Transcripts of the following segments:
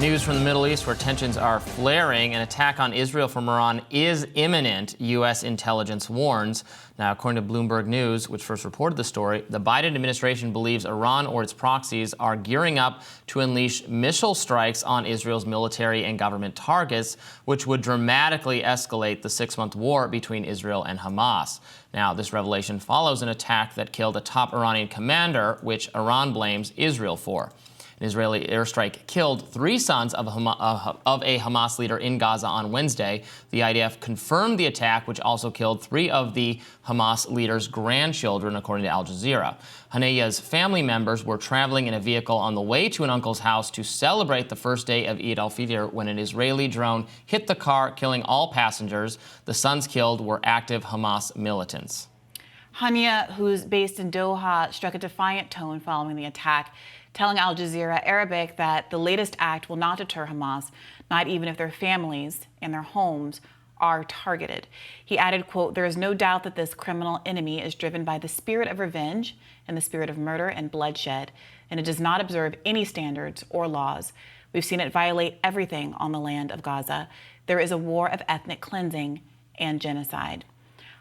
News from the Middle East where tensions are flaring. An attack on Israel from Iran is imminent, U.S. intelligence warns. Now, according to Bloomberg News, which first reported the story, the Biden administration believes Iran or its proxies are gearing up to unleash missile strikes on Israel's military and government targets, which would dramatically escalate the six-month war between Israel and Hamas. Now, this revelation follows an attack that killed a top Iranian commander, which Iran blames Israel for. An Israeli airstrike killed 3 sons of a Hamas leader in Gaza on Wednesday. The IDF confirmed the attack, which also killed 3 of the Hamas leader's grandchildren, according to Al Jazeera. Haneya's family members were traveling in a vehicle on the way to an uncle's house to celebrate the first day of Eid al-Fitr when an Israeli drone hit the car, killing all passengers. The sons killed were active Hamas militants. Hania, who's based in Doha, struck a defiant tone following the attack, telling Al Jazeera Arabic that the latest act will not deter Hamas, not even if their families and their homes are targeted. He added, quote, "There is no doubt that this criminal enemy is driven by the spirit of revenge and the spirit of murder and bloodshed, and it does not observe any standards or laws. We've seen it violate everything on the land of Gaza. There is a war of ethnic cleansing and genocide."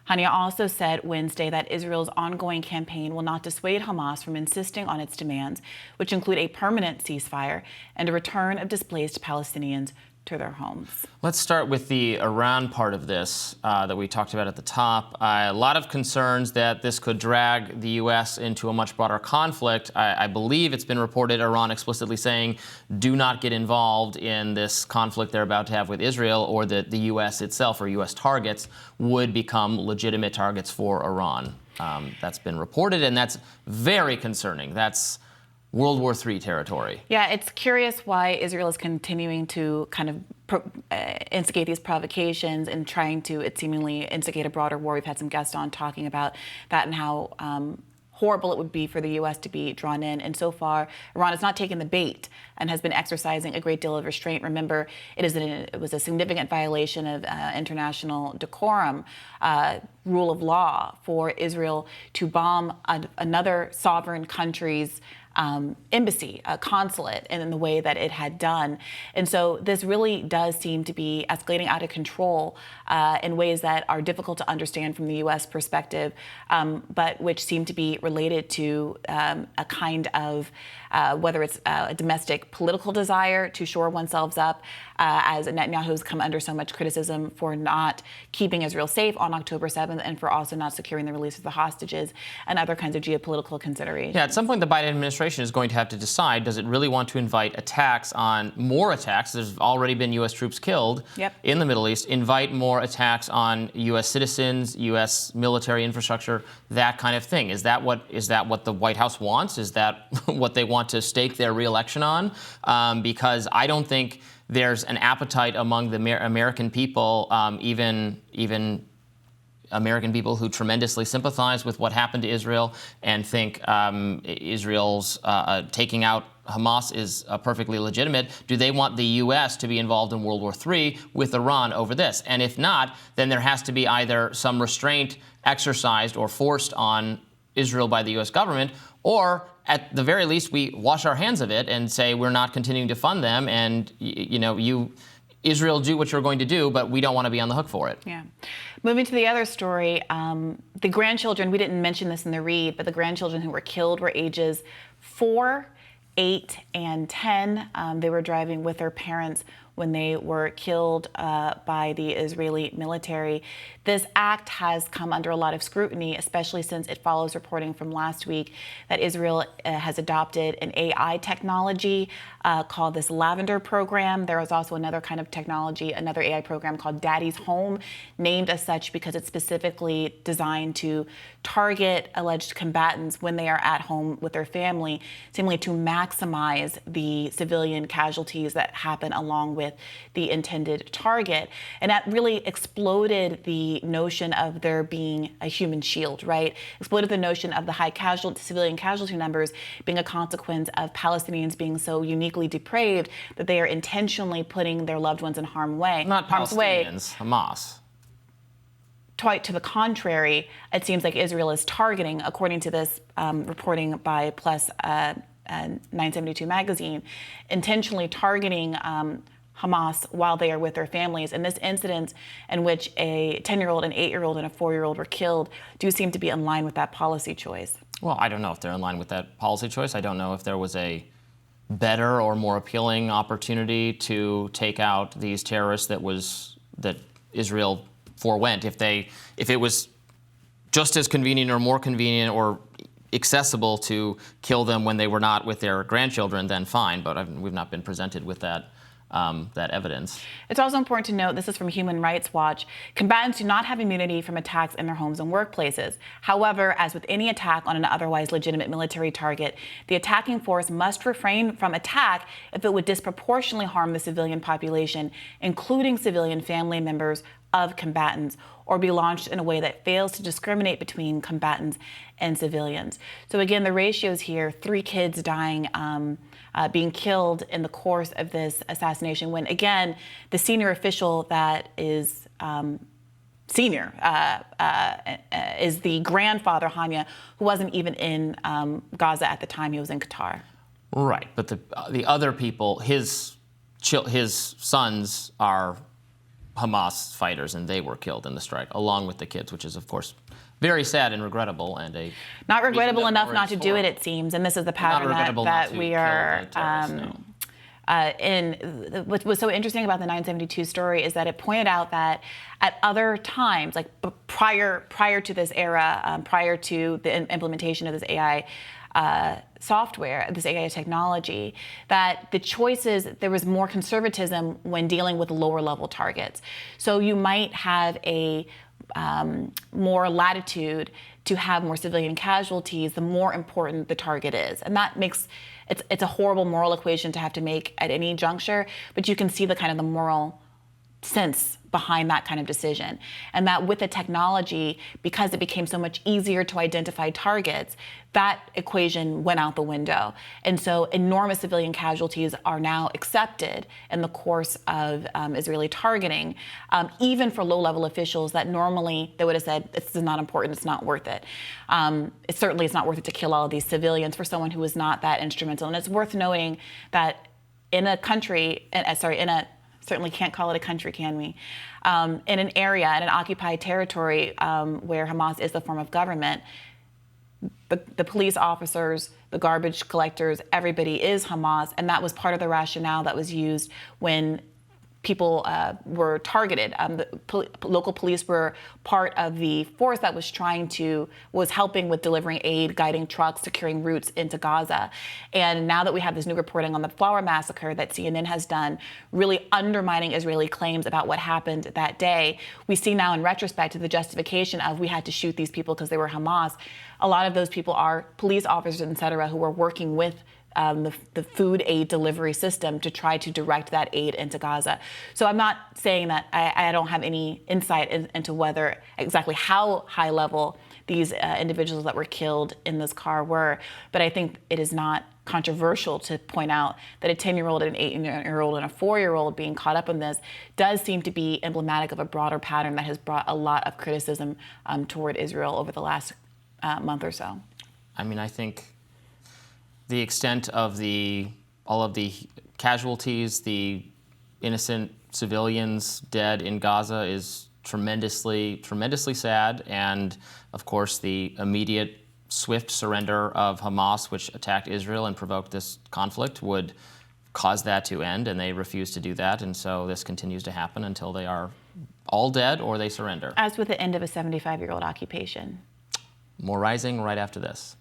Hania also said Wednesday that Israel's ongoing campaign will not dissuade Hamas from insisting on its demands, which include a permanent ceasefire and a return of displaced Palestinians to their homes. Let's start with the Iran part of this that we talked about at the top. A lot of concerns that this could drag the U.S. into a much broader conflict. I believe it's been reported Iran explicitly saying, do not get involved in this conflict they're about to have with Israel, or that the U.S. itself or U.S. targets would become legitimate targets for Iran. That's been reported, and that's very concerning. That's World War III territory. Yeah, it's curious why Israel is continuing to kind of instigate these provocations and trying to, it seemingly, instigate a broader war. We've had some guests on talking about that and how horrible it would be for the U.S. to be drawn in. And so far, Iran has not taken the bait and has been exercising a great deal of restraint. Remember, it was a significant violation of international decorum, rule of law, for Israel to bomb another sovereign country's embassy, a consulate, in the way that it had done. And so this really does seem to be escalating out of control in ways that are difficult to understand from the U.S. perspective, but which seem to be related to a kind of, whether it's a domestic political desire to shore oneself up, as Netanyahu's come under so much criticism for not keeping Israel safe on October 7th and for also not securing the release of the hostages and other kinds of geopolitical considerations. Yeah, at some point the Biden administration is going to have to decide, does it really want to invite attacks on more attacks? There's already been U.S. troops killed in the Middle East. Invite more attacks on U.S. citizens, U.S. military infrastructure, that kind of thing. Is that what the White House wants? Is that what they want to stake their re-election on? Because I don't think there's an appetite among the American people, even American people who tremendously sympathize with what happened to Israel and think Israel's taking out Hamas is perfectly legitimate. Do they want the U.S. to be involved in World War III with Iran over this? And if not, then there has to be either some restraint exercised or forced on Israel by the U.S. government, or at the very least, we wash our hands of it and say we're not continuing to fund them, and Israel, do what you're going to do, but we don't want to be on the hook for it. Yeah. Moving to the other story, the grandchildren, we didn't mention this in the read, but the grandchildren who were killed were ages 4, 8, and 10. They were driving with their parents when they were killed by the Israeli military. This act has come under a lot of scrutiny, especially since it follows reporting from last week that Israel has adopted an AI technology called this Lavender program. There is also another kind of technology, another AI program called Daddy's Home, named as such because it's specifically designed to target alleged combatants when they are at home with their family, seemingly to maximize the civilian casualties that happen along with the intended target. And that really exploded the notion of there being a human shield, right? Exploded the notion of the high civilian casualty numbers being a consequence of Palestinians being so uniquely depraved that they are intentionally putting their loved ones in harm's way. Not Palestinians, Hamas. Quite to the contrary, it seems like Israel is targeting, according to this reporting by Plus 972 magazine, intentionally targeting Hamas while they are with their families. And this incident in which a 10-year-old, an 8-year-old, and a 4-year-old were killed do seem to be in line with that policy choice. Well, I don't know if they're in line with that policy choice. I don't know if there was a better or more appealing opportunity to take out these terrorists that Israel forewent. If it was just as convenient or more convenient or accessible to kill them when they were not with their grandchildren, then fine. But we've not been presented with that evidence. It's also important to note, this is from Human Rights Watch, combatants do not have immunity from attacks in their homes and workplaces. However, as with any attack on an otherwise legitimate military target, the attacking force must refrain from attack if it would disproportionately harm the civilian population, including civilian family members of combatants, or be launched in a way that fails to discriminate between combatants and civilians. So again, the ratios here, 3 kids dying, being killed in the course of this assassination, when again, the senior official that is senior is the grandfather, Hanya, who wasn't even in Gaza at the time. He was in Qatar. Right, but the other people, his sons are Hamas fighters, and they were killed in the strike, along with the kids, which is, of course, very sad and regretable, and not regrettable enough not to do it. It seems, and this is the pattern that we are in. What was so interesting about the 972 story is that it pointed out that at other times, like prior to this era, prior to the implementation of this AI software, this AI technology, that the choices, there was more conservatism when dealing with lower level targets. So you might have a more latitude to have more civilian casualties the more important the target is. And that makes, it's a horrible moral equation to have to make at any juncture, but you can see the kind of the moral sense behind that kind of decision. And that with the technology, because it became so much easier to identify targets, that equation went out the window. And so enormous civilian casualties are now accepted in the course of Israeli targeting, even for low-level officials that normally they would have said, this is not important, it's not worth it. Certainly it's not worth it to kill all of these civilians for someone who was not that instrumental. And it's worth noting that in a country, certainly can't call it a country, can we? In an area, in an occupied territory where Hamas is the form of government, the police officers, the garbage collectors, everybody is Hamas, and that was part of the rationale that was used when people were targeted. Local police were part of the force that was helping with delivering aid, guiding trucks, securing routes into Gaza. And now that we have this new reporting on the Flower Massacre that CNN has done, really undermining Israeli claims about what happened that day, we see now in retrospect the justification of we had to shoot these people because they were Hamas. A lot of those people are police officers, et cetera, who were working with the food aid delivery system to try to direct that aid into Gaza. So I'm not saying that I don't have any insight into whether exactly how high level these individuals that were killed in this car were, but I think it is not controversial to point out that a 10-year-old, an 8-year-old, and a 4-year-old being caught up in this does seem to be emblematic of a broader pattern that has brought a lot of criticism toward Israel over the last month or so. I mean, I think the extent of all of the casualties, the innocent civilians dead in Gaza is tremendously sad. And of course, the immediate swift surrender of Hamas, which attacked Israel and provoked this conflict, would cause that to end, and they refuse to do that. And so this continues to happen until they are all dead or they surrender. As with the end of a 75-year-old occupation. More rising right after this.